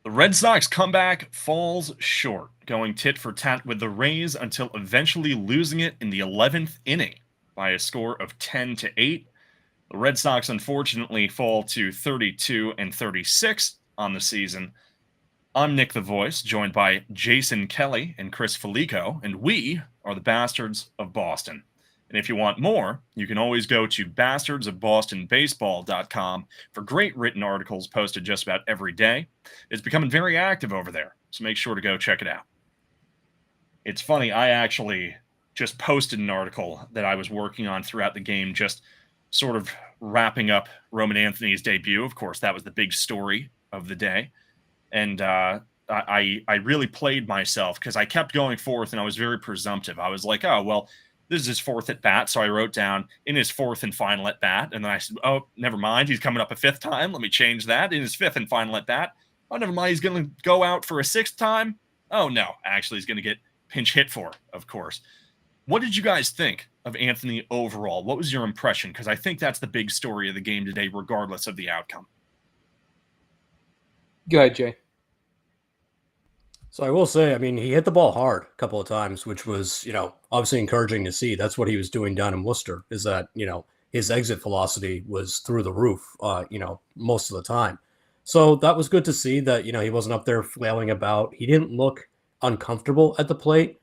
The Red Sox comeback falls short, going tit for tat with the Rays until eventually losing it in the 11th inning by a score of 10 to 8. The Red Sox unfortunately fall to 32 and 36 on the season. I'm Nick the Voice, joined by Jason Kelly and Chris Felico, and we are the Bastards of Boston. And if you want more, you can always go to bastardsofbostonbaseball.com for great written articles posted just about every day. It's becoming very active over there, so make sure to go check it out. It's funny, I actually just posted an article that I was working on throughout the game, just sort of wrapping up Roman Anthony's debut. Of course, that was the big story of the day. And I really played myself because I kept going forth and I was very presumptive. I was like, oh, well, this is his fourth at bat. So I wrote down in his fourth and final at bat. And then I said, oh, never mind. He's coming up a fifth time. Let me change that. In his fifth and final at bat. Oh, never mind. He's going to go out for a sixth time. Oh, no. Actually, he's going to get pinch hit for, of course. What did you guys think of Anthony overall? What was your impression? Because I think that's the big story of the game today, regardless of the outcome. Go ahead, Jay. So I will say, I mean, he hit the ball hard a couple of times, which was, obviously encouraging to see. That's what he was doing down in Worcester, is that, his exit velocity was through the roof, most of the time. So that was good to see that, he wasn't up there flailing about. He didn't look uncomfortable at the plate.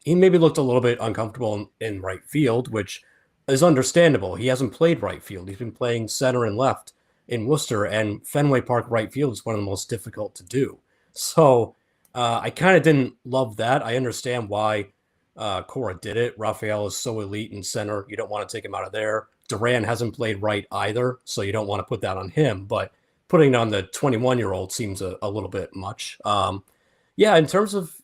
He maybe looked a little bit uncomfortable in right field, which is understandable. He hasn't played right field. He's been playing center and left in Worcester, and Fenway Park right field is one of the most difficult to do. So I kind of didn't love that. I understand why Cora did it. Rafael is so elite in center. You don't want to take him out of there. Duran hasn't played right either, so you don't want to put that on him. But putting it on the 21-year-old seems a little bit much. Yeah, in terms of,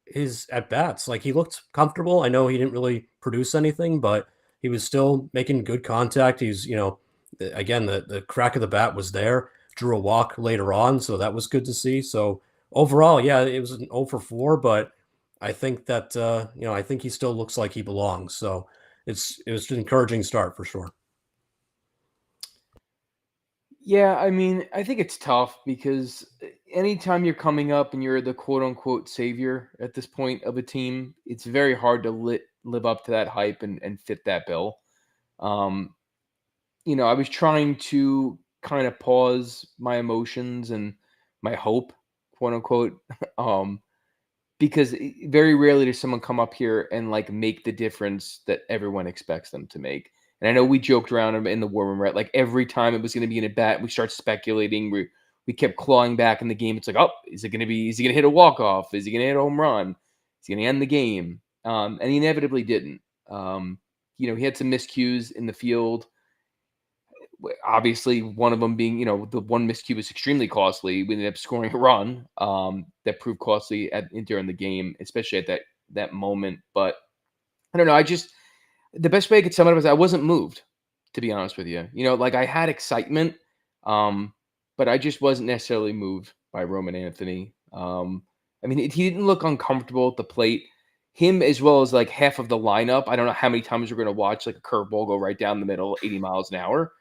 his at-bats, like he looked comfortable. I know he didn't really produce anything, but he was still making good contact. He's, again, the crack of the bat was there. Drew a walk later on, so that was good to see. So overall, yeah, it was an 0 for 4, but I think that I think he still looks like he belongs. So it was an encouraging start for sure. Yeah, I mean, I think it's tough because anytime you're coming up and you're the quote unquote savior at this point of a team, it's very hard to live up to that hype and fit that bill. I was trying to kind of pause my emotions and my hope, quote unquote, because very rarely does someone come up here and like make the difference that everyone expects them to make. And I know we joked around in the war room, right? Like every time it was going to be in a bat, we start speculating. We kept clawing back in the game. It's like, oh, is he going to hit a walk-off? Is he going to hit a home run? Is he going to end the game? And he inevitably didn't. He had some miscues in the field. Obviously, one of them being, the one miscue was extremely costly. We ended up scoring a run that proved costly during the game, especially at that moment. But I don't know. The best way I could sum it up is I wasn't moved, to be honest with you. Like I had excitement, but I just wasn't necessarily moved by Roman Anthony. I mean, he didn't look uncomfortable at the plate. Him as well as like half of the lineup. I don't know how many times we're going to watch like a curveball go right down the middle, 80 miles an hour.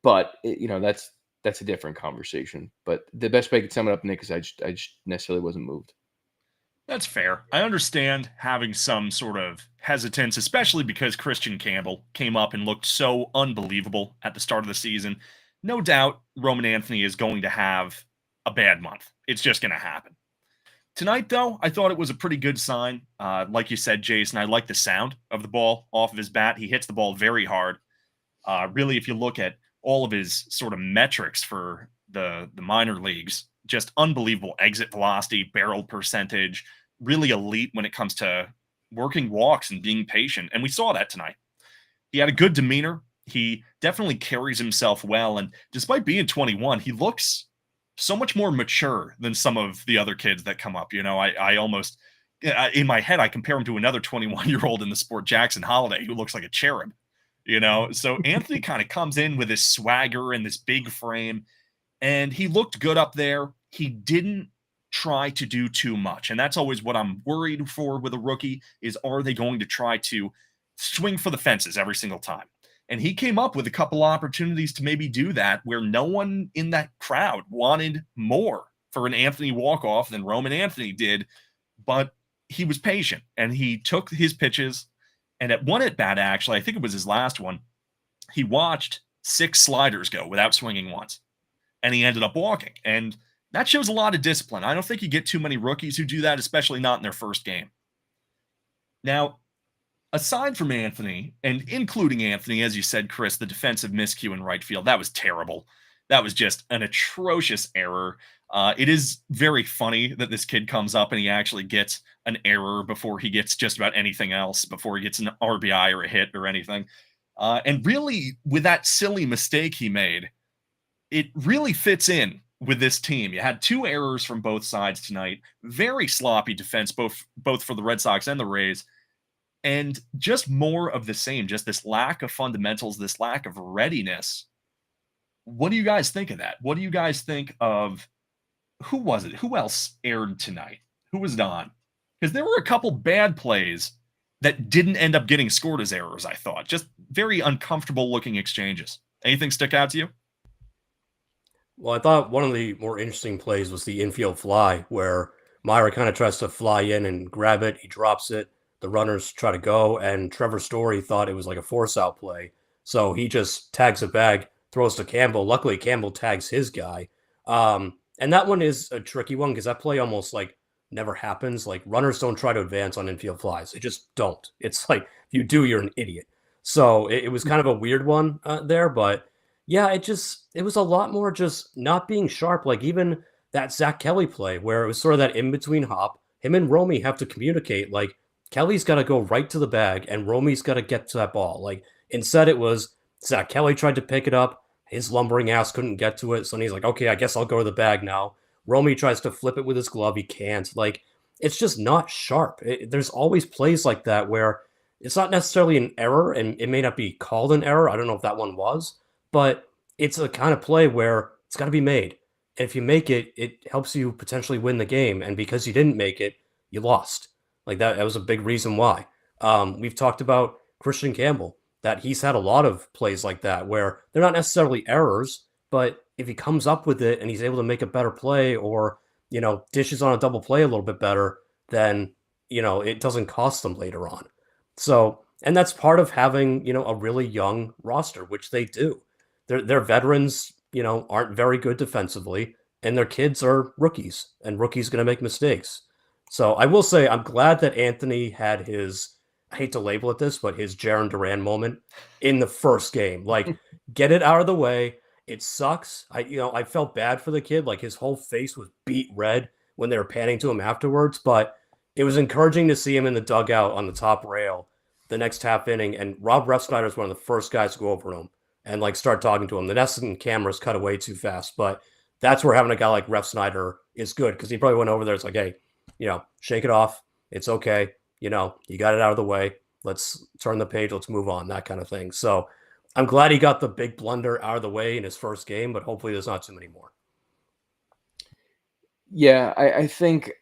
But that's a different conversation. But the best way I could sum it up, Nick, is I just necessarily wasn't moved. That's fair. I understand having some sort of hesitance, especially because Christian Campbell came up and looked so unbelievable at the start of the season. No doubt Roman Anthony is going to have a bad month. It's just going to happen. Tonight, though, I thought it was a pretty good sign. Like you said, Jason, I like the sound of the ball off of his bat. He hits the ball very hard. Really, if you look at all of his sort of metrics for the minor leagues, just unbelievable exit velocity, barrel percentage, really elite when it comes to working walks and being patient. And we saw that tonight. He had a good demeanor. He definitely carries himself well. And despite being 21, he looks so much more mature than some of the other kids that come up. I almost, in my head, I compare him to another 21-year-old in the sport, Jackson Holiday, who looks like a cherub. So Anthony kind of comes in with his swagger and this big frame, and he looked good up there. He didn't try to do too much, and that's always what I'm worried for with a rookie is, are they going to try to swing for the fences every single time? And he came up with a couple opportunities to maybe do that where no one in that crowd wanted more for an Anthony walk-off than Roman Anthony did. But he was patient and he took his pitches. And at one at bat, actually, I think it was his last one, he watched 6 sliders go without swinging once. And he ended up walking. And that shows a lot of discipline. I don't think you get too many rookies who do that, especially not in their first game. Now, aside from Anthony, and including Anthony, as you said, Chris, the defensive miscue in right field, that was terrible. That was just an atrocious error. It is very funny that this kid comes up and he actually gets an error before he gets just about anything else, before he gets an RBI or a hit or anything. And really, with that silly mistake he made, it really fits in with this team. You had 2 errors from both sides tonight. Very sloppy defense, both for the Red Sox and the Rays. And just more of the same, just this lack of fundamentals, this lack of readiness. What do you guys think of that? What do you guys think of, who was it? Who else aired tonight? Who was it on? Because there were a couple bad plays that didn't end up getting scored as errors, I thought. Just very uncomfortable looking exchanges. Anything stick out to you? Well, I thought one of the more interesting plays was the infield fly, where Myra kind of tries to fly in and grab it. He drops it. The runners try to go, and Trevor Story thought it was like a force out play. So he just tags it back, throws to Campbell. Luckily, Campbell tags his guy. And that one is a tricky one because that play almost like never happens. Like runners don't try to advance on infield flies. They just don't. It's like if you do, you're an idiot. So it was kind of a weird one there, but yeah, it was a lot more just not being sharp. Like even that Zack Kelly play where it was sort of that in between hop. Him and Romy have to communicate. Like Kelly's got to go right to the bag, and Romy's got to get to that ball. Like instead, it was Zack Kelly tried to pick it up. His lumbering ass couldn't get to it, so then he's like, "Okay, I guess I'll go to the bag now." Romy tries to flip it with his glove. He can't. Like it's just not sharp. There's always plays like that where it's not necessarily an error, and it may not be called an error. I don't know if that one was, but it's a kind of play where it's got to be made. And if you make it, it helps you potentially win the game. And because you didn't make it, you lost. Like that was a big reason why. We've talked about Christian Campbell, that he's had a lot of plays like that where they're not necessarily errors, but if he comes up with it and he's able to make a better play or, dishes on a double play a little bit better, then, it doesn't cost them later on. So, and that's part of having, a really young roster, which they do. Their veterans, aren't very good defensively, and their kids are rookies, and rookies going to make mistakes. So I will say I'm glad that Anthony had his, I hate to label it this, but his Jaron Duran moment in the first game. Like, get it out of the way. It sucks. I felt bad for the kid. Like his whole face was beat red when they were panning to him afterwards. But it was encouraging to see him in the dugout on the top rail the next half inning. And Rob Refsnyder is one of the first guys to go over to him and like start talking to him. The Nesson cameras cut away too fast, but that's where having a guy like Refsnyder is good because he probably went over there. It's like, hey, shake it off. It's okay. You got it out of the way. Let's turn the page. Let's move on, that kind of thing. So I'm glad he got the big blunder out of the way in his first game, but hopefully there's not too many more. Yeah, I think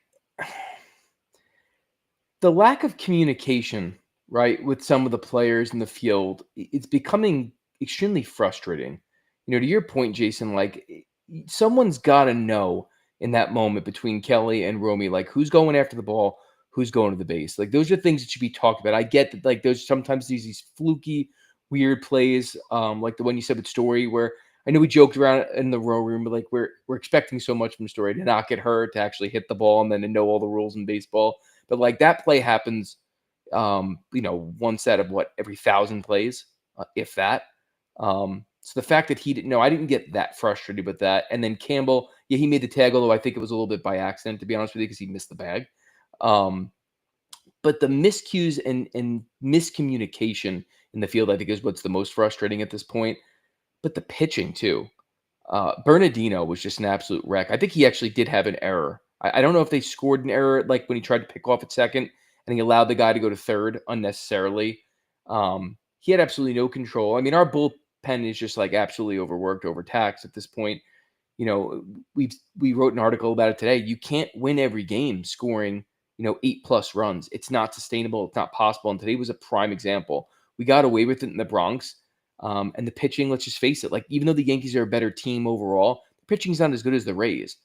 the lack of communication, right, with some of the players in the field, it's becoming extremely frustrating. To your point, Jason, like someone's got to know in that moment between Kelly and Romy, like who's going after the ball, who's going to the base. Like those are things that should be talked about. I get that like there's sometimes these fluky, weird plays, like the one you said with Story, where I know we joked around in the row room, but like we're expecting so much from Story to not get hurt, to actually hit the ball, and then to know all the rules in baseball. But like that play happens, one set of every 1,000 plays, if that. So the fact that he didn't know, I didn't get that frustrated with that. And then Campbell, yeah, he made the tag, although I think it was a little bit by accident, to be honest with you, because he missed the bag. But the miscues and miscommunication in the field, I think, is what's the most frustrating at this point. But the pitching, too. Bernardino was just an absolute wreck. I think he actually did have an error. I don't know if they scored an error, like when he tried to pick off at second and he allowed the guy to go to third unnecessarily. He had absolutely no control. I mean, our bullpen is just like absolutely overworked, overtaxed at this point. We wrote an article about it today. You can't win every game scoring, 8+ runs. It's not sustainable. It's not possible. And today was a prime example. We got away with it in the Bronx. And the pitching, let's just face it, like even though the Yankees are a better team overall, the pitching's not as good as the Rays.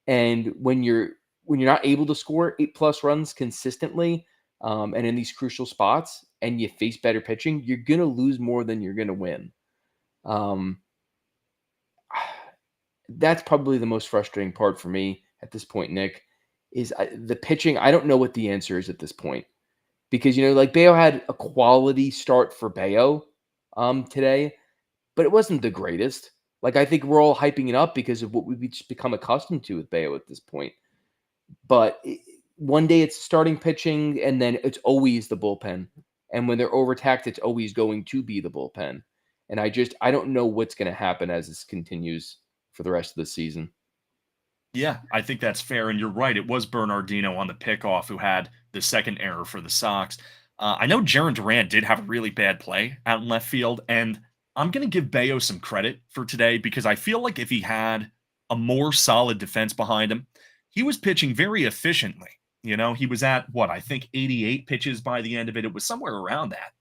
And when you're not able to score 8+ runs consistently, and in these crucial spots, and you face better pitching, you're gonna lose more than you're gonna win. Um, that's probably the most frustrating part for me at this point, Nick, is the pitching. I don't know what the answer is at this point because like Bayo had a quality start for Bayo today, but it wasn't the greatest. Like I think we're all hyping it up because of what we've just become accustomed to with Bayo at this point. But one day it's starting pitching, and then it's always the bullpen. And when they're overtaxed, it's always going to be the bullpen. And I don't know what's going to happen as this continues for the rest of the season. Yeah, I think that's fair. And you're right. It was Bernardino on the pickoff who had the second error for the Sox. I know Jarren Duran did have a really bad play out in left field. And I'm going to give Bayo some credit for today because I feel like if he had a more solid defense behind him, he was pitching very efficiently. He was at I think 88 pitches by the end of it. It was somewhere around that.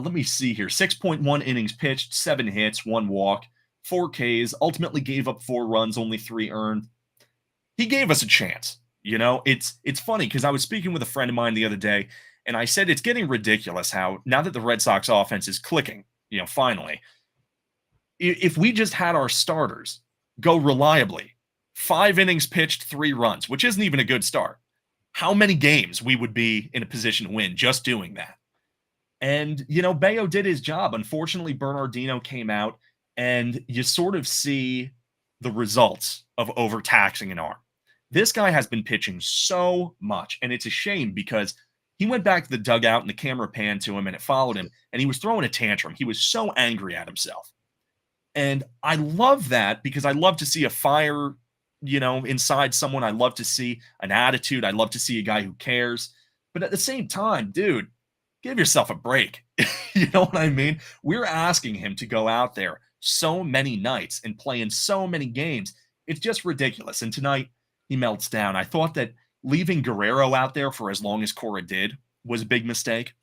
Let me see here. 6.1 innings pitched, 7 hits, 1 walk, 4 Ks, ultimately gave up 4 runs, only 3 earned. He gave us a chance. It's funny because I was speaking with a friend of mine the other day, and I said it's getting ridiculous how now that the Red Sox offense is clicking, finally, if we just had our starters go reliably, 5 innings pitched, 3 runs, which isn't even a good start, how many games we would be in a position to win just doing that. And, Bayo did his job. Unfortunately, Bernardino came out, and you sort of see the results of overtaxing an arm. This guy has been pitching so much, and it's a shame because he went back to the dugout and the camera panned to him and it followed him, and he was throwing a tantrum. He was so angry at himself. And I love that because I love to see a fire, inside someone. I love to see an attitude. I love to see a guy who cares. But at the same time, dude, give yourself a break. You know what I mean? We're asking him to go out there so many nights and play in so many games. It's just ridiculous. And tonight, he melts down. I thought that leaving Guerrero out there for as long as Cora did was a big mistake.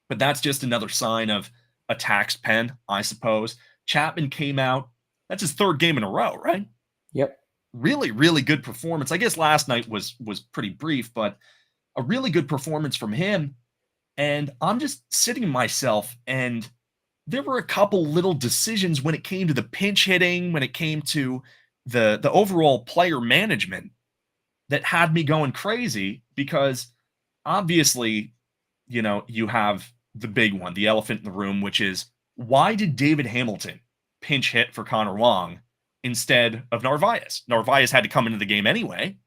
But that's just another sign of a taxed pen, I suppose. Chapman came out. That's his 3rd game in a row, right? Yep. Really, really good performance. I guess last night was pretty brief, but a really good performance from him. And I'm just sitting myself, and there were a couple little decisions when it came to the pinch hitting, when it came to the overall player management that had me going crazy because obviously, you have the big one, the elephant in the room, which is why did David Hamilton pinch hit for Connor Wong instead of Narvaez? Narvaez had to come into the game anyway.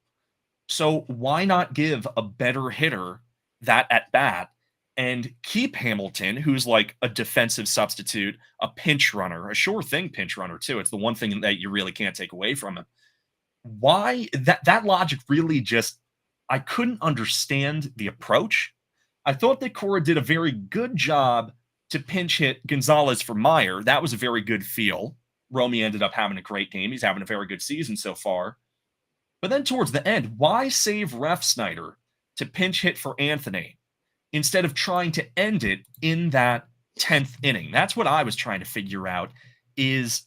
So why not give a better hitter that at bat and keep Hamilton, who's like a defensive substitute, a pinch runner, a sure thing pinch runner too. It's the one thing that you really can't take away from him. Why that logic really just, I couldn't understand the approach. I thought that Cora did a very good job to pinch hit Gonzalez for Meyer. That was a very good feel. Romy ended up having a great game. He's having a very good season so far. But then towards the end, why save Ref Snyder to pinch hit for Anthony instead of trying to end it in that 10th inning? That's what I was trying to figure out is,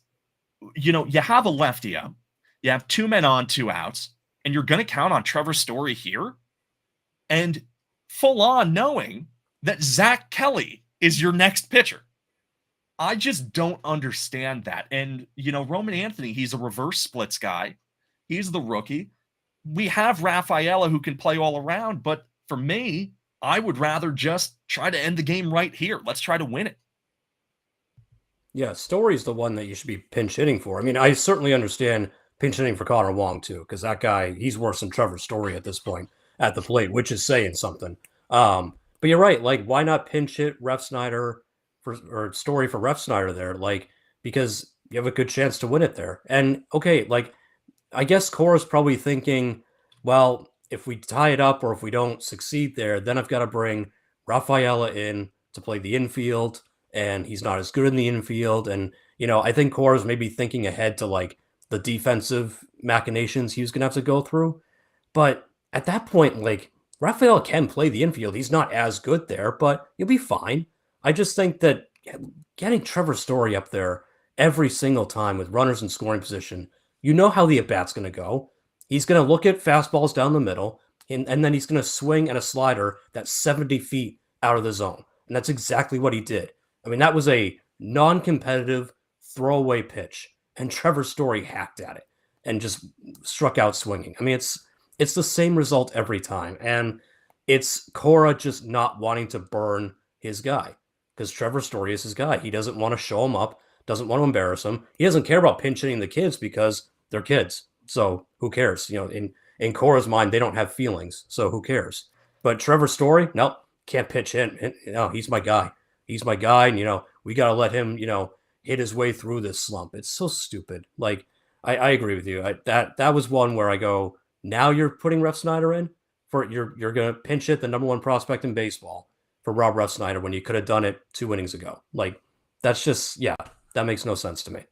you have a lefty out. You have 2 men on, 2 outs, and you're going to count on Trevor Story here? And full on knowing that Zack Kelly is your next pitcher. I just don't understand that. And, Roman Anthony, he's a reverse splits guy. He's the rookie. We have Rafaela who can play all around, but for me, I would rather just try to end the game right here. Let's try to win it. Yeah, Story's the one that you should be pinch hitting for. I mean, I certainly understand pinch hitting for Connor Wong too, because that guy, he's worse than Trevor Story at this point at the plate, which is saying something. But you're right. Like, why not pinch hit Ref Snyder or Story for Ref Snyder there? Like, because you have a good chance to win it there. And okay, like, I guess Cora's probably thinking, well, if we tie it up or if we don't succeed there, then I've got to bring Rafaela in to play the infield, and he's not as good in the infield. And, I think Cora's maybe thinking ahead to like the defensive machinations he was going to have to go through. But at that point, like, Rafaela can play the infield. He's not as good there, but he'll be fine. I just think that getting Trevor Story up there every single time with runners in scoring position, you know how the at bat's going to go. He's going to look at fastballs down the middle, and then he's going to swing at a slider that's 70 feet out of the zone. And that's exactly what he did. I mean, that was a non competitive throwaway pitch, and Trevor Story hacked at it and just struck out swinging. I mean, it's the same result every time. And it's Cora just not wanting to burn his guy because Trevor Story is his guy. He doesn't want to show him up, doesn't want to embarrass him. He doesn't care about pinch hitting the kids because they're kids. So who cares? In Cora's mind, they don't have feelings. So who cares? But Trevor Story, nope, can't pitch him. No, he's my guy. He's my guy. And, we got to let him, hit his way through this slump. It's so stupid. Like, I agree with you. That was one where I go, now you're putting Ref Snyder in for you're gonna pinch hit the number one prospect in baseball for Rob Ref Snyder when you could have done it 2 innings ago. Like that's just that makes no sense to me.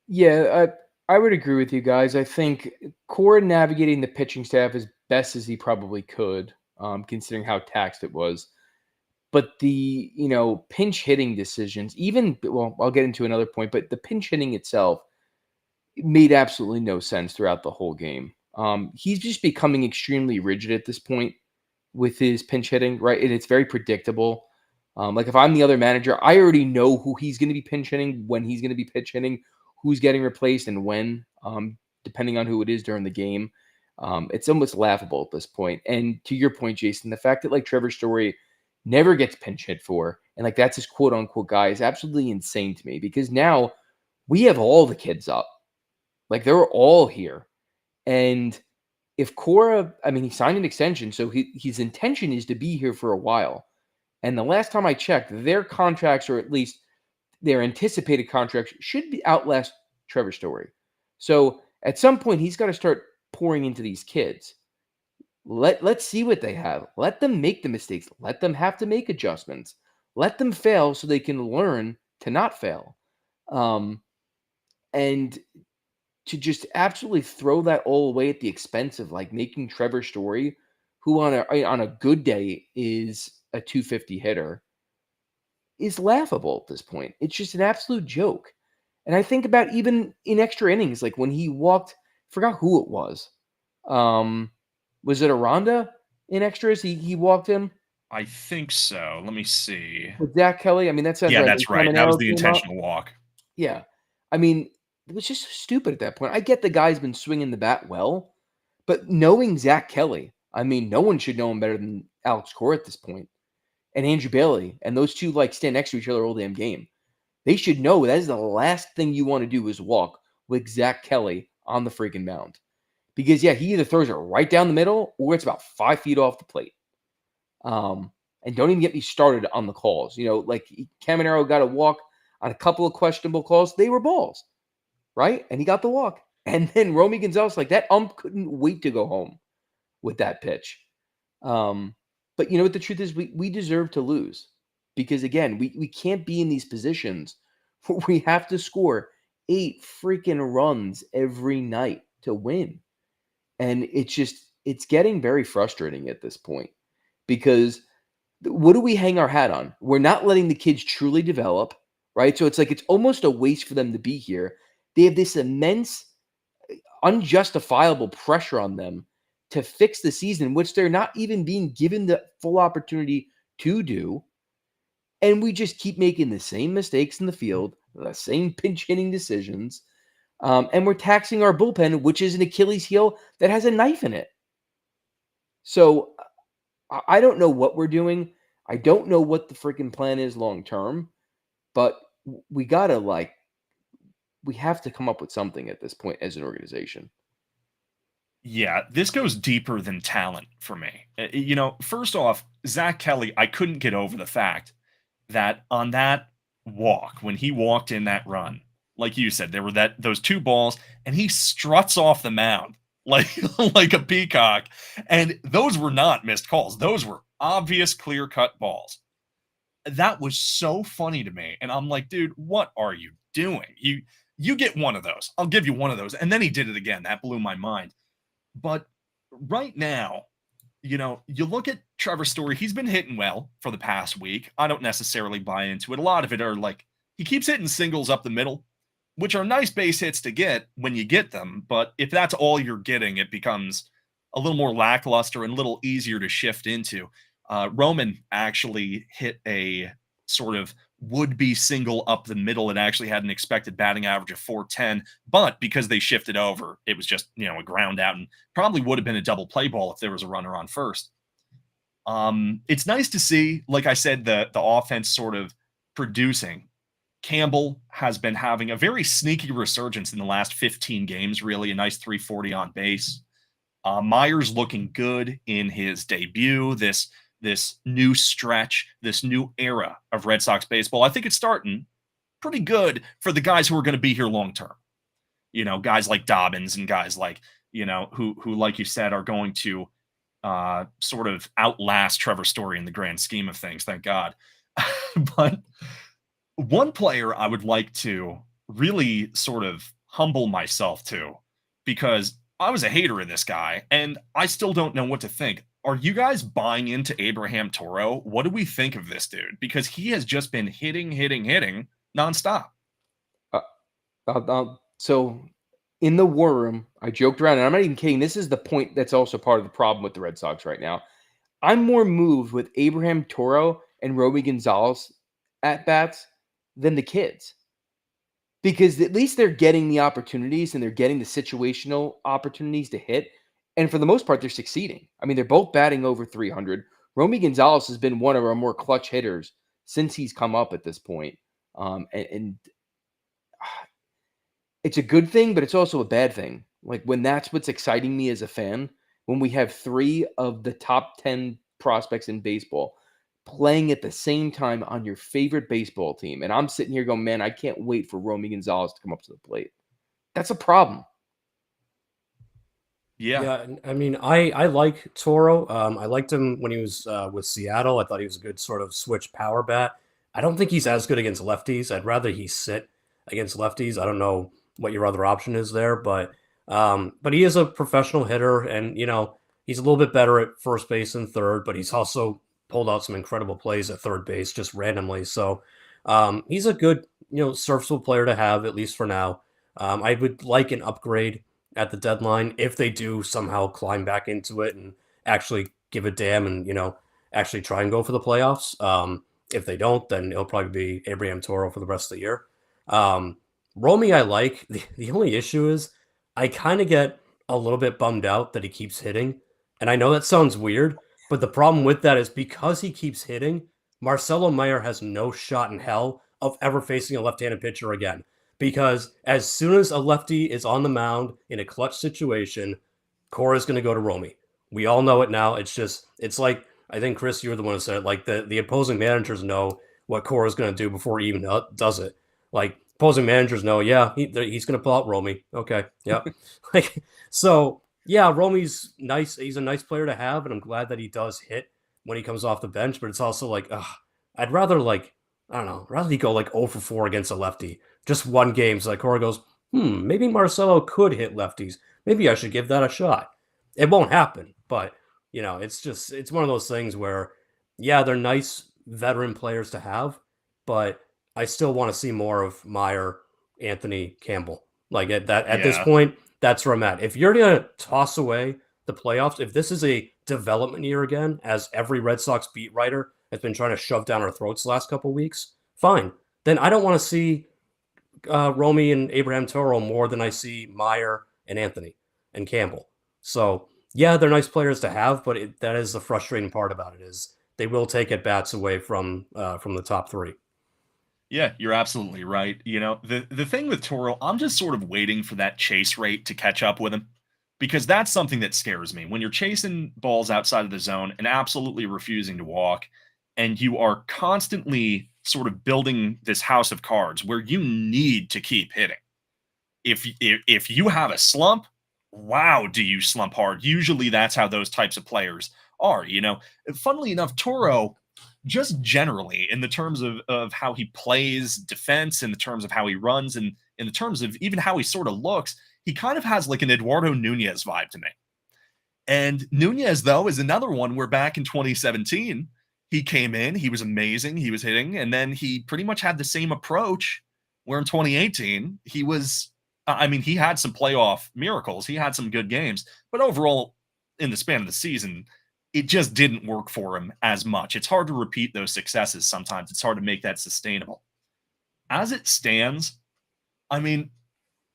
Yeah, I would agree with you guys. I think Cora navigating the pitching staff as best as he probably could, considering how taxed it was. But the pinch hitting decisions, I'll get into another point, but the pinch hitting itself made absolutely no sense throughout the whole game. He's just becoming extremely rigid at this point with his pinch hitting, right? And it's very predictable. Like if I'm the other manager, I already know who he's going to be pinch hitting, when he's going to be pinch hitting, who's getting replaced, and when, depending on who it is during the game. It's almost laughable at this point. And to your point, Jason, the fact that like Trevor Story never gets pinch hit for, and like that's his quote unquote guy, is absolutely insane to me, because now we have all the kids up. Like they're all here. And if Cora, he signed an extension, so his intention is to be here for a while. And the last time I checked, their contracts, or at least their anticipated contracts, should be outlast Trevor Story. So at some point, he's got to start pouring into these kids. Let's see what they have. Let them make the mistakes. Let them have to make adjustments. Let them fail so they can learn to not fail. And to just absolutely throw that all away at the expense of like making Trevor Story, who on a good day is a 250 hitter, is laughable at this point. It's just an absolute joke. And I think about even in extra innings, like when he walked, forgot who it was. Was it Aranda in extras? He walked him. I think so. Let me see. With Zack Kelly. That sounds right. That's right. That was the intentional walk. Yeah. It was just stupid at that point. I get the guy's been swinging the bat well, but knowing Zack Kelly, no one should know him better than Alex Cora at this point. And Andrew Bailey, and those two like stand next to each other all damn game. They should know that is the last thing you want to do is walk with Zack Kelly on the freaking mound. Because, he either throws it right down the middle or it's about 5 feet off the plate. And don't even get me started on the calls. Like Caminero got a walk on a couple of questionable calls. They were balls, right? And he got the walk. And then Romy Gonzalez, like that couldn't wait to go home with that pitch. But what the truth is, we deserve to lose. Because, again, we can't be in these positions where we have to score 8 freaking runs every night to win. And it's getting very frustrating at this point, because what do we hang our hat on? We're not letting the kids truly develop, right? So it's like it's almost a waste for them to be here. They have this immense, unjustifiable pressure on them to fix the season, which they're not even being given the full opportunity to do. And we just keep making the same mistakes in the field, the same pinch hitting decisions. And we're taxing our bullpen, which is an Achilles heel that has a knife in it. So I don't know what we're doing. I don't know what the freaking plan is long term, but we have to come up with something at this point as an organization. Yeah, this goes deeper than talent for me. First off, Zack Kelly, I couldn't get over the fact that on that walk, when he walked in that run, like you said, there were those 2 balls, and he struts off the mound like a peacock. And those were not missed calls. Those were obvious, clear-cut balls. That was so funny to me. And I'm like, dude, what are you doing? You get one of those. I'll give you one of those. And then he did it again. That blew my mind. But right now, You look at Trevor Story, he's been hitting well for the past week. I don't necessarily buy into it. A lot of it are like he keeps hitting singles up the middle, which are nice base hits to get when you get them. But if that's all you're getting, it becomes a little more lackluster and a little easier to shift into. Roman actually hit a sort of would-be single up the middle. It actually had an expected batting average of 410, but because they shifted over, it was just, a ground out and probably would have been a double play ball if there was a runner on first. It's nice to see, like I said, the offense sort of producing. Campbell has been having a very sneaky resurgence in the last 15 games, really a nice 340 on base. Myers looking good in his debut. This new stretch, this new era of Red Sox baseball. I think it's starting pretty good for the guys who are going to be here long term. Guys like Dobbins and guys like, who like you said are going to sort of outlast Trevor Story in the grand scheme of things, thank God. But one player I would like to really sort of humble myself to, because I was a hater of this guy and I still don't know what to think. Are you guys buying into Abraham Toro? What do we think of this dude? Because he has just been hitting nonstop. So in the war room, I joked around, and I'm not even kidding. This is the point that's also part of the problem with the Red Sox right now. I'm more moved with Abraham Toro and Romy Gonzalez at bats than the kids, because at least they're getting the opportunities and they're getting the situational opportunities to hit. And for the most part, they're succeeding. I mean, they're both batting over 300. Romy Gonzalez has been one of our more clutch hitters since he's come up at this point. And it's a good thing, but it's also a bad thing. Like, when that's what's exciting me as a fan, when we have 3 of the top 10 prospects in baseball playing at the same time on your favorite baseball team. And I'm sitting here going, man, I can't wait for Romy Gonzalez to come up to the plate. That's a problem. Yeah. I mean, I like Toro. I liked him when he was with Seattle. I thought he was a good sort of switch power bat. I don't think he's as good against lefties. I'd rather he sit against lefties. I don't know what your other option is there, but he is a professional hitter, and he's a little bit better at first base and third, but he's also pulled out some incredible plays at third base just randomly. So he's a good serviceable player to have, at least for now. I would like an upgrade at the deadline if they do somehow climb back into it and actually give a damn and actually try and go for the playoffs. If they don't, then it'll probably be Abraham Toro for the rest of the year. Romy I like. The only issue is I kind of get a little bit bummed out that he keeps hitting, and I know that sounds weird, but the problem with that is because he keeps hitting, Marcelo Meyer has no shot in hell of ever facing a left-handed pitcher again. Because as soon as a lefty is on the mound in a clutch situation, Cora is going to go to Romy. We all know it now. It's like, I think, Chris, you were the one who said it, like the opposing managers know what Cora is going to do before he even does it. Like, opposing managers know, yeah, he's going to pull out Romy. Okay, yep. Yeah, Romy's nice. He's a nice player to have, and I'm glad that he does hit when he comes off the bench, but it's also like, I'd rather, like, I don't know, rather he go like 0 for 4 against a lefty. Just one game. So like Cora goes, maybe Marcelo could hit lefties. Maybe I should give that a shot. It won't happen, but it's one of those things where, yeah, they're nice veteran players to have, but I still want to see more of Meyer, Anthony, Campbell. Like at this point, that's where I'm at. If you're gonna toss away the playoffs, if this is a development year again, as every Red Sox beat writer has been trying to shove down our throats the last couple of weeks, fine. Then I don't want to see Romy and Abraham Toro more than I see Meyer and Anthony and Campbell. So yeah, they're nice players to have, but that is the frustrating part about it, is they will take at bats away from the top 3. Yeah, you're absolutely right. The thing with Toro, I'm just sort of waiting for that chase rate to catch up with him, because that's something that scares me. When you're chasing balls outside of the zone and absolutely refusing to walk, and you are constantly sort of building this house of cards where you need to keep hitting. If you have a slump, wow, do you slump hard? Usually that's how those types of players are. Funnily enough, Toro, just generally in the terms of how he plays defense, in the terms of how he runs, and in the terms of even how he sort of looks, he kind of has like an Eduardo Nunez vibe to me. And Nunez, though, is another one where back in 2017, he came in, he was amazing, he was hitting, and then he pretty much had the same approach where in 2018, he was, I mean, he had some playoff miracles, he had some good games, but overall, in the span of the season, it just didn't work for him as much. It's hard to repeat those successes sometimes, it's hard to make that sustainable. As it stands, I mean,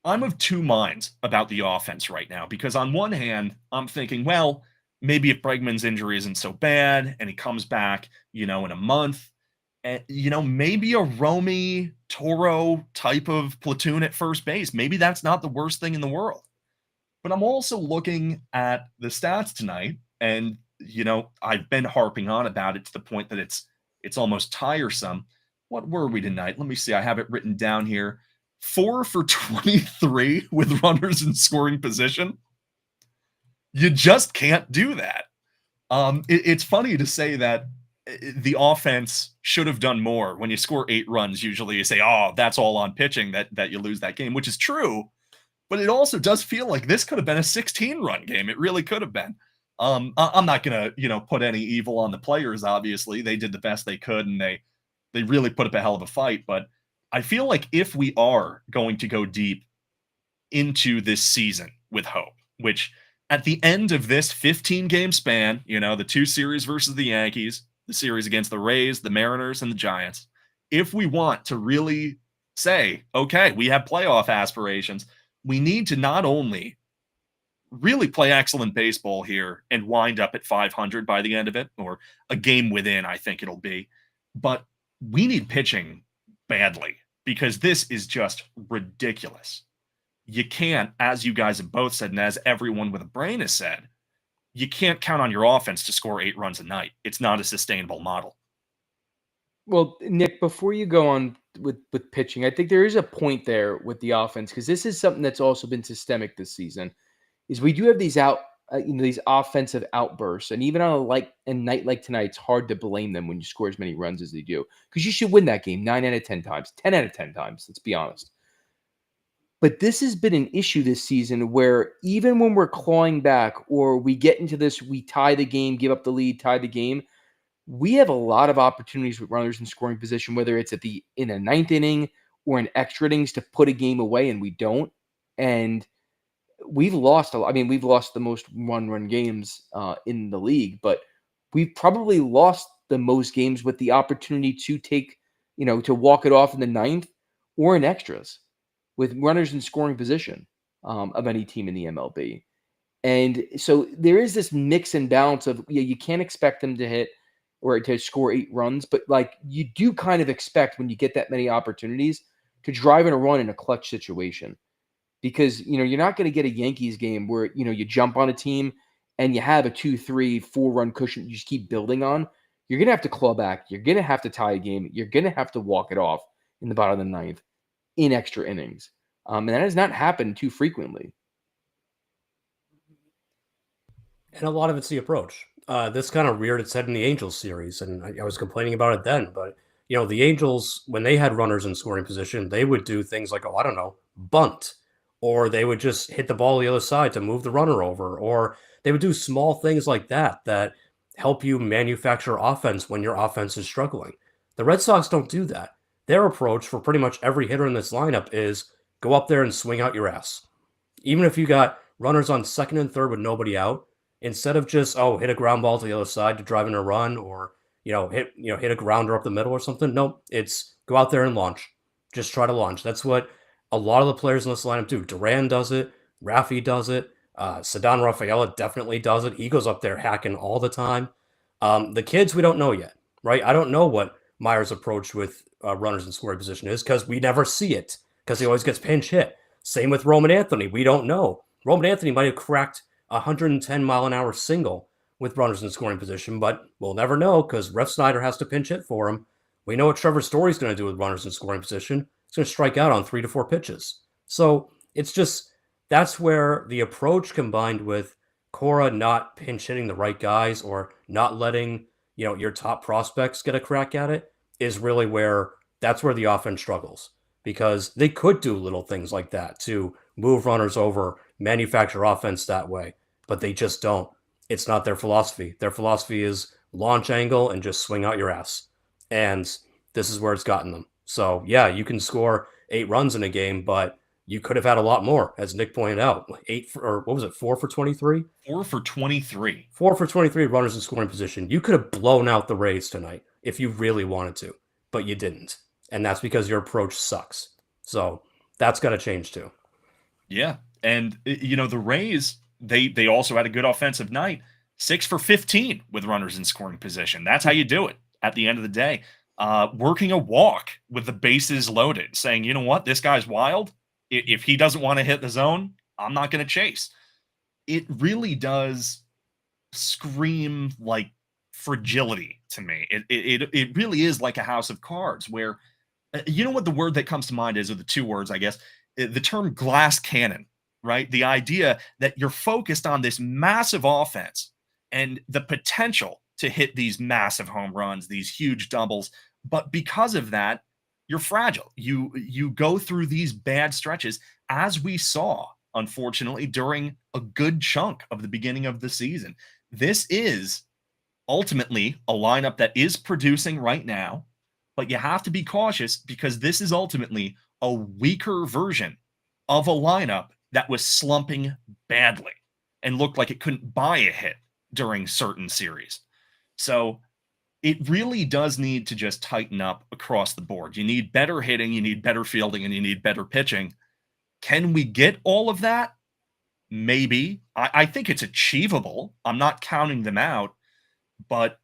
I'm of two minds about the offense right now because on one hand, I'm thinking, well, maybe if Bregman's injury isn't so bad and he comes back, in a month, maybe a Romy Toro type of platoon at first base, maybe that's not the worst thing in the world. But I'm also looking at the stats tonight, and I've been harping on about it to the point that it's almost tiresome. What were we tonight? Let me see. I have it written down here. 4 for 23 with runners in scoring position. You just can't do that. It's funny to say that the offense should have done more. When you score 8 runs, usually you say, oh, that's all on pitching that you lose that game, which is true. But it also does feel like this could have been a 16-run game. It really could have been. I'm not going to, put any evil on the players, obviously. They did the best they could, and they really put up a hell of a fight. But I feel like if we are going to go deep into this season with hope, which at the end of this 15-game span, the 2 series versus the Yankees, the series against the Rays, the Mariners, and the Giants, if we want to really say, okay, we have playoff aspirations, we need to not only really play excellent baseball here and wind up at 500 by the end of it, or a game within, I think it'll be, but we need pitching badly because this is just ridiculous. You can't, as you guys have both said, and as everyone with a brain has said, you can't count on your offense to score 8 runs a night. It's not a sustainable model. Well, Nick, before you go on with pitching, I think there is a point there with the offense, because this is something that's also been systemic this season, is we do have these these offensive outbursts, and even on a night like tonight, it's hard to blame them when you score as many runs as they do, because you should win that game 9 out of 10 times, 10 out of 10 times. Let's be honest. But this has been an issue this season where even when we're clawing back or we get into this, we tie the game, give up the lead, tie the game, we have a lot of opportunities with runners in scoring position, whether it's in a 9th inning or in extra innings to put a game away, and we don't. And we've lost a lot. I mean, we've lost the most run games in the league, but we've probably lost the most games with the opportunity to take, to walk it off in the 9th or in extras with runners in scoring position of any team in the MLB. And so there is this mix and balance of, you can't expect them to hit or to score 8 runs, but you do kind of expect when you get that many opportunities to drive in a run in a clutch situation. Because, you're not going to get a Yankees game where, you jump on a team and you have a 2, 3, 4-run cushion you just keep building on. You're going to have to claw back. You're going to have to tie a game. You're going to have to walk it off in the bottom of the 9th in extra innings. And that has not happened too frequently. And a lot of it's the approach. This kind of reared its head in the Angels series, and I was complaining about it then. But, the Angels, when they had runners in scoring position, they would do things like, bunt. Or they would just hit the ball the other side to move the runner over. Or they would do small things like that help you manufacture offense when your offense is struggling. The Red Sox don't do that. Their approach for pretty much every hitter in this lineup is go up there and swing out your ass. Even if you got runners on 2nd and 3rd with nobody out, instead of just, hit a ground ball to the other side to drive in a run or, hit a grounder up the middle or something. No, it's go out there and launch. Just try to launch. That's what a lot of the players in this lineup do. Duran does it. Rafi does it. Ceddanne Rafaela definitely does it. He goes up there hacking all the time. The kids, we don't know yet, right? I don't know what Meyer's approach with runners in scoring position is because we never see it because he always gets pinch hit. Same with Roman Anthony. We don't know. Roman Anthony might have cracked a 110-mile-an-hour single with runners in scoring position, but we'll never know because Ref Snyder has to pinch hit for him. We know what Trevor Story's going to do with runners in scoring position. He's going to strike out on 3 to 4 pitches. So it's just, that's where the approach combined with Cora not pinch hitting the right guys or not letting, your top prospects get a crack at it is really that's where the offense struggles, because they could do little things like that to move runners over, manufacture offense that way, but they just don't. It's not their philosophy. Their philosophy is launch angle and just swing out your ass. And this is where it's gotten them. So, yeah, you can score 8 runs in a game, but you could have had a lot more, as Nick pointed out. Or what was it, 4 for 23? 4 for 23. 4 for 23 runners in scoring position. You could have blown out the Rays tonight if you really wanted to, but you didn't. And that's because your approach sucks. So that's got to change too. Yeah. And the Rays, they also had a good offensive night. 6 for 15 with runners in scoring position. That's how you do it at the end of the day. Working a walk with the bases loaded, saying, you know what, this guy's wild. If he doesn't want to hit the zone, I'm not going to chase. It really does scream like fragility to me. It really is like a house of cards where you know what the word that comes to mind is, or the two words, I guess, the term glass cannon, right? The idea that you're focused on this massive offense and the potential to hit these massive home runs, these huge doubles, but because of that, you're fragile. You go through these bad stretches, as we saw, unfortunately, during a good chunk of the beginning of the season. This is ultimately a lineup that is producing right now, but you have to be cautious because this is ultimately a weaker version of a lineup that was slumping badly and looked like it couldn't buy a hit during certain series. So it really does need to just tighten up across the board. You need better hitting, you need better fielding, and you need better pitching. Can we get all of that? Maybe. I think it's achievable. I'm not counting them out, but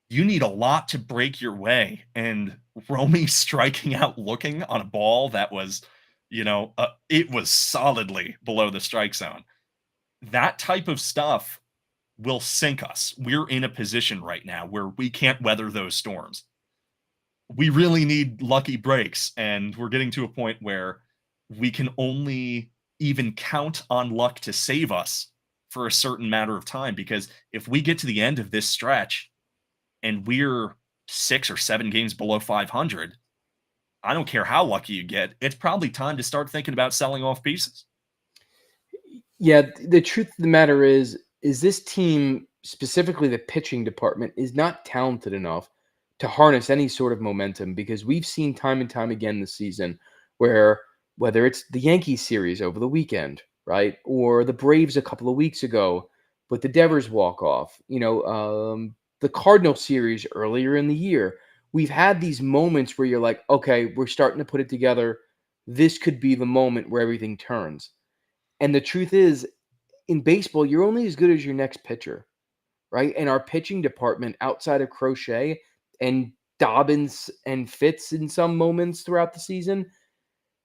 you need a lot to break your way. And Romy striking out looking on a ball that was, it was solidly below the strike zone. That type of stuff will sink us. We're in a position right now where we can't weather those storms. We really need lucky breaks, and we're getting to a point where we can only even count on luck to save us for a certain matter of time, because if we get to the end of this stretch and we're 6 or 7 games below 500, I don't care how lucky you get, it's probably time to start thinking about selling off pieces. Yeah, the truth of the matter is this team, specifically the pitching department, is not talented enough to harness any sort of momentum, because we've seen time and time again this season where, whether it's the Yankees series over the weekend, right, or the Braves a couple of weeks ago with the Devers walk-off, the Cardinal series earlier in the year, we've had these moments where you're like, okay, we're starting to put it together. This could be the moment where everything turns. And the truth is, in baseball, you're only as good as your next pitcher, right? And our pitching department, outside of Crochet and Dobbins and Fitz in some moments throughout the season,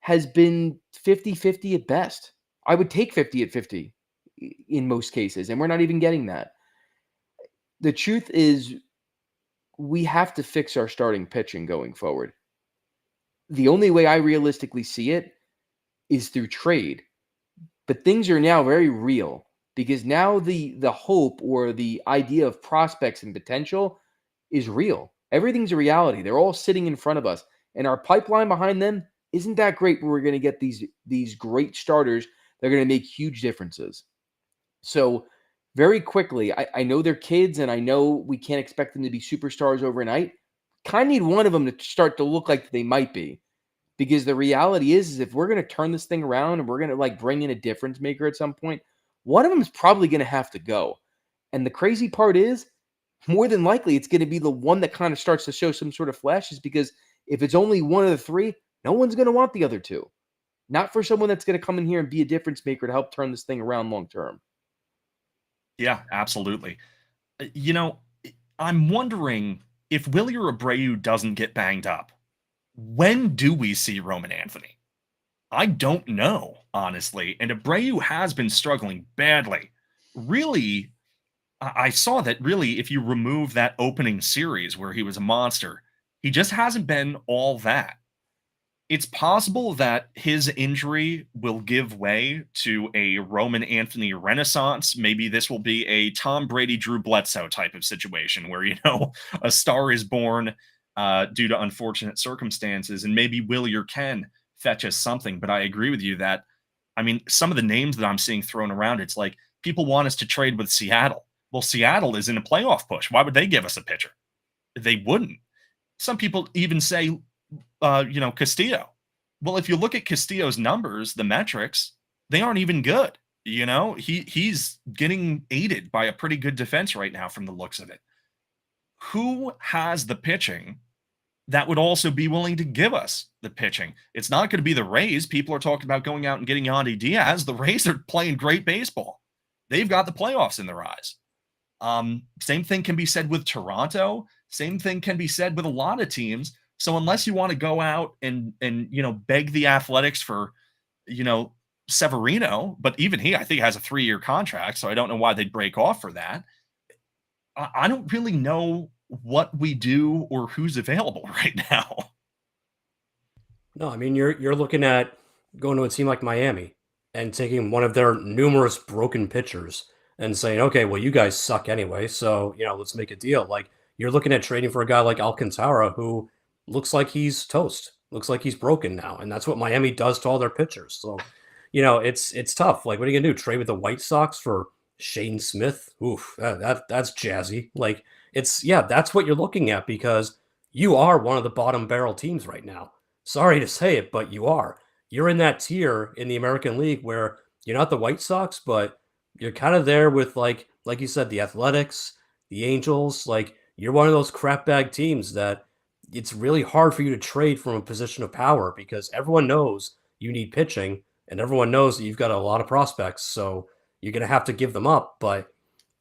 has been 50-50 at best. I would take 50 at 50 in most cases, and we're not even getting that. The truth is, we have to fix our starting pitching going forward. The only way I realistically see it is through trade. But things are now very real, because now the hope or the idea of prospects and potential is real. Everything's a reality. They're all sitting in front of us, and our pipeline behind them isn't that great where we're going to get these great starters that are going to make huge differences. So very quickly, I know they're kids, and I know we can't expect them to be superstars overnight. Kind of need one of them to start to look like they might be. Because the reality is if we're going to turn this thing around and we're going to bring in a difference maker at some point, one of them is probably going to have to go. And the crazy part is, more than likely, it's going to be the one that kind of starts to show some sort of flashes, because if it's only one of the three, no one's going to want the other two. Not for someone that's going to come in here and be a difference maker to help turn this thing around long term. Yeah, absolutely. I'm wondering if Willie Abreu doesn't get banged up, when do we see Roman Anthony? I don't know, honestly. And Abreu has been struggling badly. Really, I saw that really, if you remove that opening series where he was a monster, he just hasn't been all that. It's possible that his injury will give way to a Roman Anthony renaissance. Maybe this will be a Tom Brady, Drew Bledsoe type of situation where, a star is born due to unfortunate circumstances, and maybe Willier can fetch us something. But I agree with you that, some of the names that I'm seeing thrown around, it's like people want us to trade with Seattle. Well, Seattle is in a playoff push. Why would they give us a pitcher? They wouldn't. Some people even say, Castillo. Well, if you look at Castillo's numbers, the metrics, they aren't even good. He's getting aided by a pretty good defense right now from the looks of it. Who has the pitching that would also be willing to give us the pitching? It's not going to be the Rays. People are talking about going out and getting Yandy Diaz. The Rays are playing great baseball. They've got the playoffs in their eyes. Same thing can be said with Toronto. Same thing can be said with a lot of teams. So unless you want to go out and beg the Athletics for, Severino, but even he, I think, has a 3-year contract, so I don't know why they'd break off for that. I don't really know what we do or who's available right now. No, I mean you're looking at going to a team like Miami and taking one of their numerous broken pitchers and saying, okay, well, you guys suck anyway, so let's make a deal. Like you're looking at trading for a guy like Alcantara who looks like he's toast, looks like he's broken now, and that's what Miami does to all their pitchers. So, it's tough. Like, what are you gonna do? Trade with the White Sox for Shane Smith? Oof, that's jazzy. Like, that's what you're looking at because you are one of the bottom barrel teams right now. Sorry to say it, but you are. You're in that tier in the American League where you're not the White Sox, but you're kind of there with like you said, the Athletics, the Angels. Like you're one of those crap bag teams that it's really hard for you to trade from a position of power because everyone knows you need pitching and everyone knows that you've got a lot of prospects. So you're going to have to give them up, but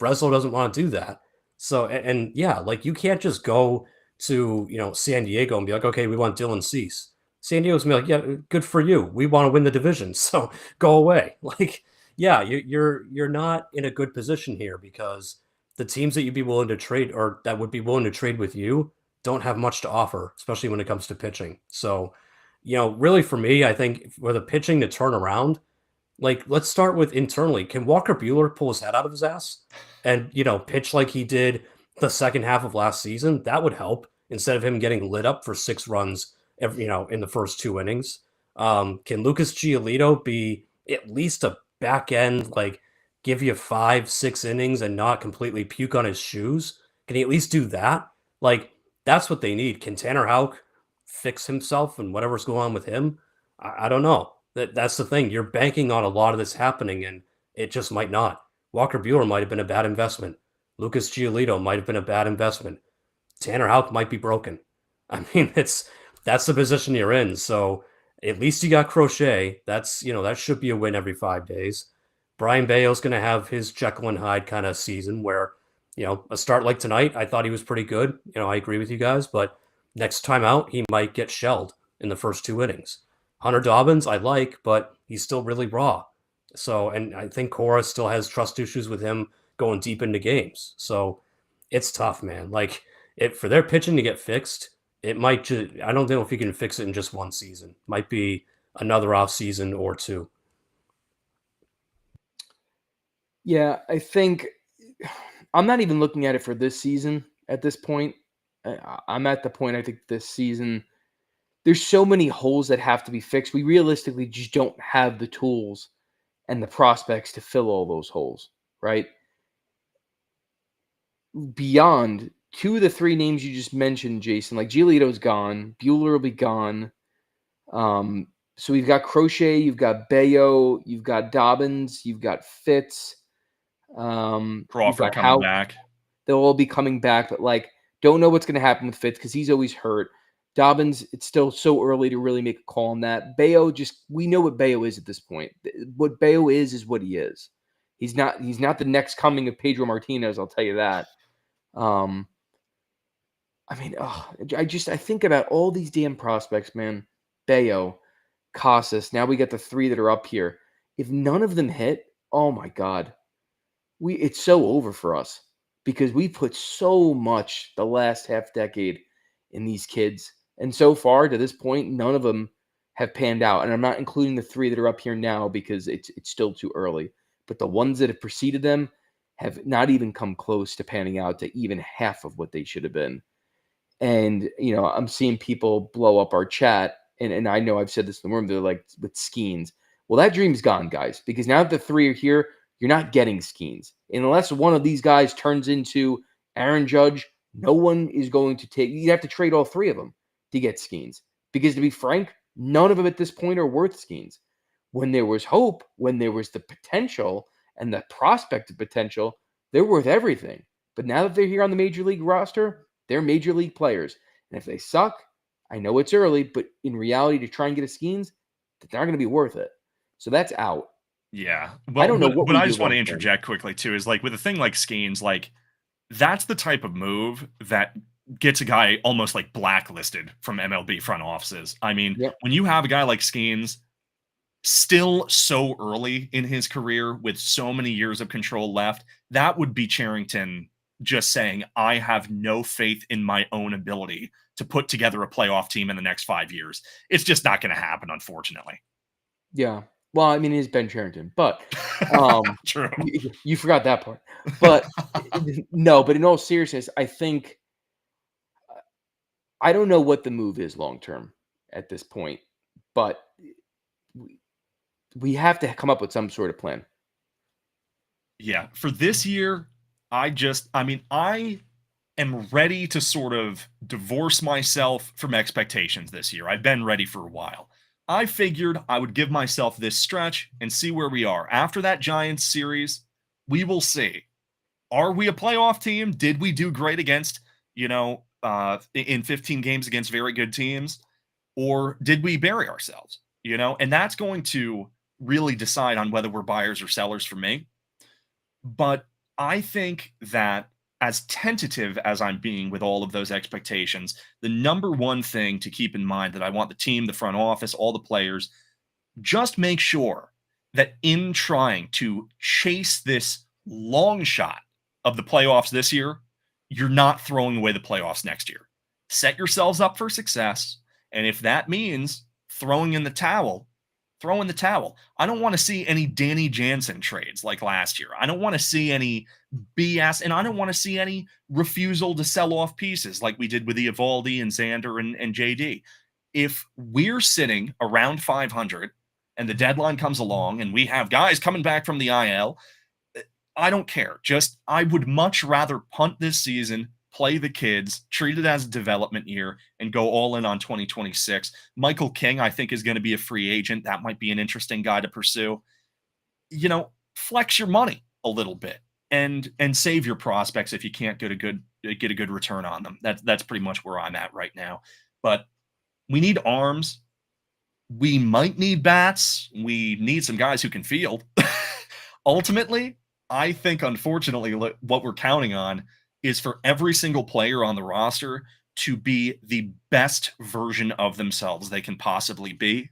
Breslow doesn't want to do that. So, and yeah, like you can't just go to, San Diego and be like, okay, we want Dylan Cease. San Diego's gonna be like, yeah, good for you. We want to win the division. So go away. Like, yeah, you're not in a good position here because the teams that you'd be willing to trade or that would be willing to trade with you don't have much to offer, especially when it comes to pitching. So, really for me, I think for the pitching to turn around, like let's start with internally. Can Walker Buehler pull his head out of his ass and, pitch like he did the second half of last season? That would help instead of him getting lit up for 6 runs in the first 2 innings. Can Lucas Giolito be at least a back end, like give you 5-6 innings and not completely puke on his shoes? Can he at least do that? Like, that's what they need. Can Tanner Houck fix himself and whatever's going on with him? I don't know. That's the thing. You're banking on a lot of this happening, and it just might not. Walker Buehler might have been a bad investment. Lucas Giolito might have been a bad investment. Tanner Houck might be broken. I mean, that's the position you're in. So at least you got Crochet. That's that should be a win every 5 days. Brian Bayo's going to have his Jekyll and Hyde kind of season where a start like tonight, I thought he was pretty good. I agree with you guys, but next time out, he might get shelled in the first 2 innings. Hunter Dobbins, I like, but he's still really raw. So, and I think Cora still has trust issues with him going deep into games. So it's tough, man. Like, for their pitching to get fixed, it might just, I don't know if you can fix it in just 1 season. Might be another off season or 2. Yeah, I think I'm not even looking at it for this season at this point. I'm at the point, I think this season, there's so many holes that have to be fixed. We realistically just don't have the tools and the prospects to fill all those holes, right? Beyond 2 of the 3 names you just mentioned, Jason, like Giolito's gone, Buehler will be gone. So we've got Crochet, you've got Bayo, you've got Dobbins, you've got Fitz. Crawford coming back. They'll all be coming back, but don't know what's going to happen with Fitz because he's always hurt. Dobbins, it's still so early to really make a call on that. Bayo, we know what Bayo is at this point. What Bayo is what he is. He's not the next coming of Pedro Martinez, I'll tell you that. I think about all these damn prospects, man. Bayo, Casas. Now we got the 3 that are up here. If none of them hit, oh my God. It's so over for us because we put so much the last half decade in these kids. And so far to this point, none of them have panned out. And I'm not including the 3 that are up here now because it's still too early. But the ones that have preceded them have not even come close to panning out to even half of what they should have been. And, I'm seeing people blow up our chat. And I know I've said this in the room. They're like, with Skeens. Well, that dream's gone, guys, because now that the 3 are here, you're not getting Skeens. Unless one of these guys turns into Aaron Judge, no one is going to take. You'd have to trade all three of them to get Skeens. Because to be frank, none of them at this point are worth Skeens. When there was hope, when there was the potential and the prospect of potential, they're worth everything. But now that they're here on the major league roster, they're major league players. And if they suck, I know it's early, but in reality, to try and get a Skeens, they're not going to be worth it. So that's out. Yeah. I don't know what but we I do just want to long term. interject quickly too, is like with a thing like Skeens, like that's the type of move that gets a guy almost like blacklisted from MLB front offices. I mean, Yep. when you have a guy like Skeens still so early in his career with so many years of control left, that would be Cherington just saying, I have no faith in my own ability to put together a playoff team in the next 5 years. It's just not going to happen, unfortunately. Yeah. Well, I mean, it is Ben Cherington, but True. you forgot that part. But no, but in all seriousness, I think I don't know what the move is long term at this point, but we have to come up with some sort of plan. Yeah. For this year, I am ready to sort of divorce myself from expectations this year. I've been ready for a while. I figured I would give myself this stretch and see where we are. After that Giants series, we will see. Are we a playoff team? Did we do great against, in 15 games against very good teams? Or did we bury ourselves? And that's going to really decide on whether we're buyers or sellers for me. But I think that as tentative as I'm being with all of those expectations, the number one thing to keep in mind that I want the team, the front office, all the players, just make sure that in trying to chase this long shot of the playoffs this year, you're not throwing away the playoffs next year. Set yourselves up for success. And if that means throwing in the towel, throw in the towel. I don't want to see any Danny Jansen trades like last year. I don't want to see any BS, and I don't want to see any refusal to sell off pieces like we did with Eovaldi and Xander and JD. If we're sitting around 500 and the deadline comes along and we have guys coming back from the IL, I don't care. I would much rather punt this season, play the kids, treat it as a development year, and go all in on 2026. Michael King, I think, is going to be a free agent. That might be an interesting guy to pursue. Flex your money a little bit and save your prospects if you can't get a good return on them. That's pretty much where I'm at right now. But we need arms. We might need bats. We need some guys who can field. Ultimately, I think, unfortunately, what we're counting on is for every single player on the roster to be the best version of themselves they can possibly be.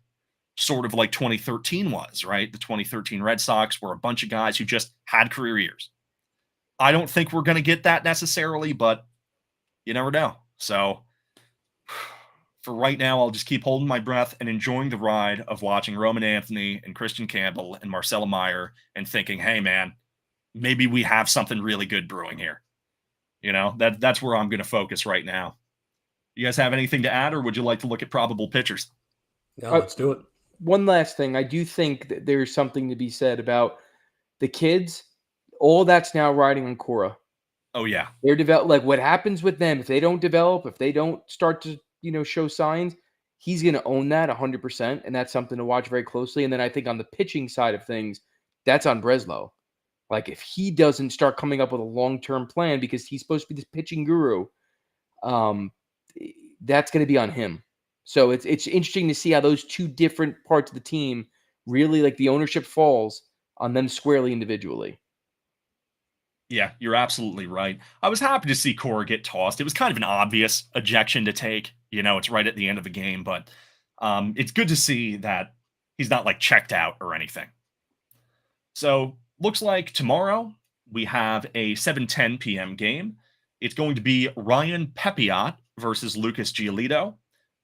Sort of like 2013 was, right? The 2013 Red Sox were a bunch of guys who just had career years. I don't think we're going to get that necessarily, but you never know. So for right now, I'll just keep holding my breath and enjoying the ride of watching Roman Anthony and Christian Campbell and Marcelo Meyer and thinking, hey, man, maybe we have something really good brewing here. That's where I'm going to focus right now. You guys have anything to add, or would you like to look at probable pitchers? No, let's do it. One last thing. I do think that there's something to be said about the kids. All that's now riding on Cora. Oh, yeah. They're like what happens with them if they don't develop, if they don't start to, show signs, he's going to own that 100%. And that's something to watch very closely. And then I think on the pitching side of things, that's on Breslow. Like if he doesn't start coming up with a long-term plan because he's supposed to be this pitching guru, that's going to be on him. So it's interesting to see how those two different parts of the team really, like, the ownership falls on them squarely individually. Yeah, you're absolutely right. I was happy to see Cora get tossed. It was kind of an obvious ejection to take. It's right at the end of the game, but it's good to see that he's not like checked out or anything. So looks like tomorrow we have a 7:10 p.m. game. It's going to be Ryan Pepiot versus Lucas Giolito.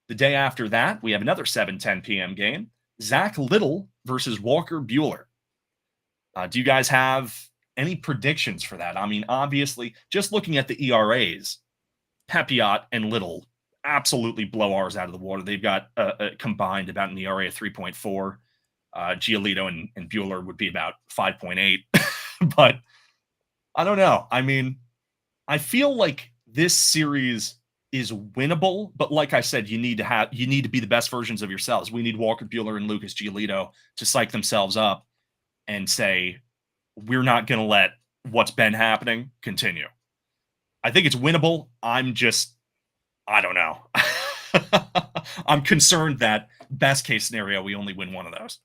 The day after that, we have another 7:10 p.m. game. Zach Little versus Walker Buehler. Do you guys have any predictions for that? I mean, obviously, just looking at the ERAs, Pepiot and Little absolutely blow ours out of the water. They've got combined about an ERA of 3.4. Giolito and Buehler would be about 5.8. But I don't know. I mean, I feel like this series is winnable, but like I said, you need to be the best versions of yourselves. We need Walker Bueller and Lucas Giolito to psych themselves up and say, we're not going to let what's been happening continue. I think it's winnable. I don't know. I'm concerned that best case scenario, we only win one of those.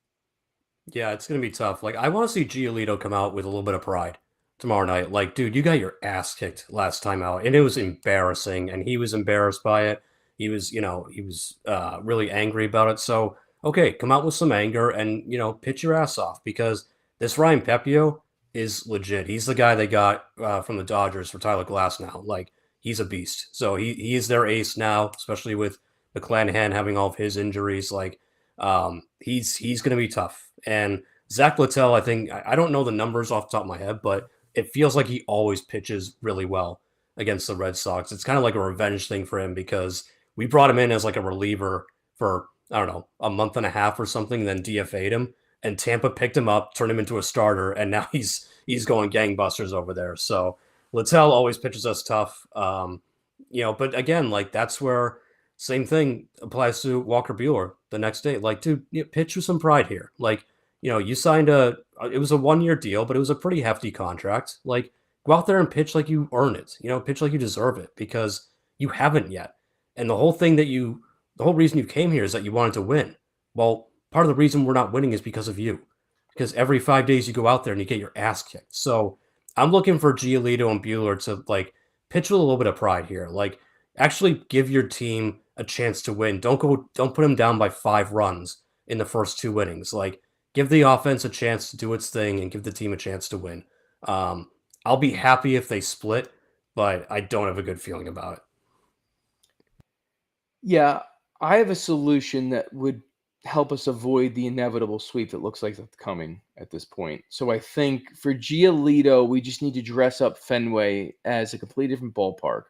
Yeah, it's gonna be tough. Like, I want to see Giolito come out with a little bit of pride tomorrow night. Like, dude, you got your ass kicked last time out, and it was embarrassing, and he was embarrassed by it. He was really angry about it. So, okay, come out with some anger and pitch your ass off because this Ryan Pepio is legit. He's the guy they got from the Dodgers for Tyler Glass now. Like, he's a beast. So he is their ace now, especially with McClanahan having all of his injuries. Like, he's going to be tough. And Zach Littell, I think I don't know the numbers off the top of my head, but it feels like he always pitches really well against the Red Sox. It's kind of like a revenge thing for him because we brought him in as like a reliever for I don't know a month and a half or something, then DFA'd him, and Tampa picked him up, turned him into a starter, and now he's going gangbusters over there. So Littell always pitches us tough, but again, like that's where same thing applies to Walker Bueller the next day. Like, dude, pitch with some pride here. Like, you signed it was a 1-year deal, but it was a pretty hefty contract. Like, go out there and pitch like you earn it. Pitch like you deserve it because you haven't yet. And the whole reason you came here is that you wanted to win. Well, part of the reason we're not winning is because of you. Because every 5 days you go out there and you get your ass kicked. So I'm looking for Giolito and Bueller to like pitch with a little bit of pride here. Like, actually give your team a chance to win. Don't put them down by 5 runs in the first 2 innings. Like, give the offense a chance to do its thing and give the team a chance to win. I'll be happy if they split, but I don't have a good feeling about it. Yeah, I have a solution that would help us avoid the inevitable sweep that looks like it's coming at this point. So I think for Giolito, we just need to dress up Fenway as a completely different ballpark.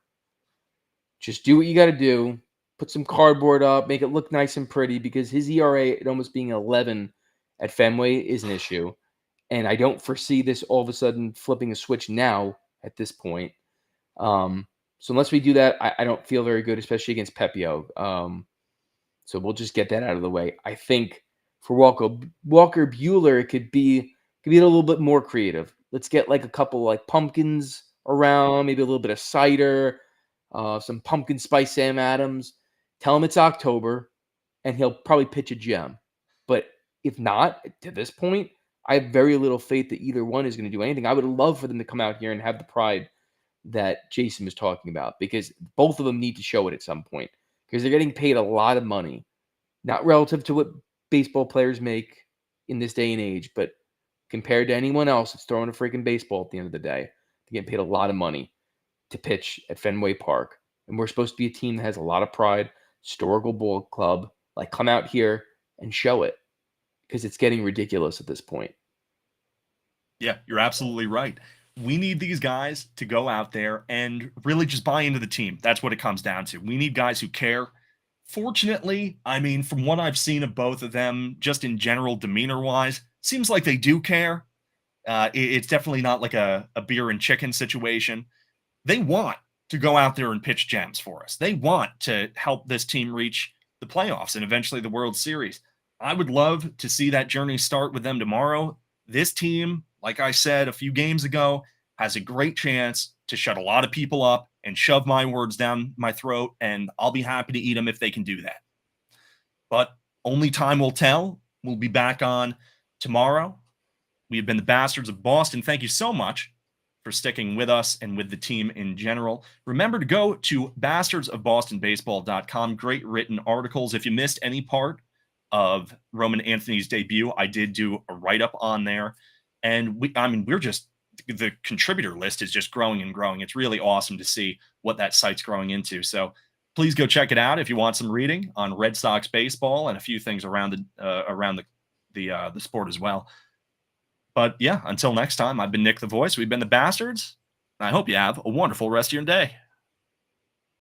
Just do what you got to do. Put some cardboard up, make it look nice and pretty because his ERA at almost being 11 at Fenway is an issue. And I don't foresee this all of a sudden flipping a switch now at this point. So unless we do that, I don't feel very good, especially against Pepio. So we'll just get that out of the way. I think for Walker Bueller, it could be a little bit more creative. Let's get like a couple like pumpkins around, maybe a little bit of cider, some pumpkin spice Sam Adams. Tell him it's October, and he'll probably pitch a gem. But if not, to this point, I have very little faith that either one is going to do anything. I would love for them to come out here and have the pride that Jason was talking about because both of them need to show it at some point because they're getting paid a lot of money, not relative to what baseball players make in this day and age, but compared to anyone else that's throwing a freaking baseball at the end of the day, they're getting paid a lot of money to pitch at Fenway Park. And we're supposed to be a team that has a lot of pride, historical ball club. Like, come out here and show it because it's getting ridiculous at this point. Yeah, you're absolutely right. We need these guys to go out there and really just buy into the team. That's what it comes down to. We need guys who care. Fortunately, I mean, from what I've seen of both of them, just in general demeanor-wise, seems like they do care. It's definitely not like a beer and chicken situation. They want to go out there and pitch gems for us. They want to help this team reach the playoffs and eventually the World Series. I would love to see that journey start with them tomorrow. This team, like I said a few games ago, has a great chance to shut a lot of people up and shove my words down my throat, and I'll be happy to eat them if they can do that. But only time will tell. We'll be back on tomorrow. We have been the Bastards of Boston. Thank you so much for sticking with us and with the team in general. Remember to go to bastardsofbostonbaseball.com. Great written articles. If you missed any part of Roman Anthony's debut, I did do a write-up on there. And we're just, the contributor list is just growing and growing. It's really awesome to see what that site's growing into. So please go check it out if you want some reading on Red Sox baseball and a few things around the sport as well. But yeah, until next time, I've been Nick the Voice. We've been the Bastards. I hope you have a wonderful rest of your day.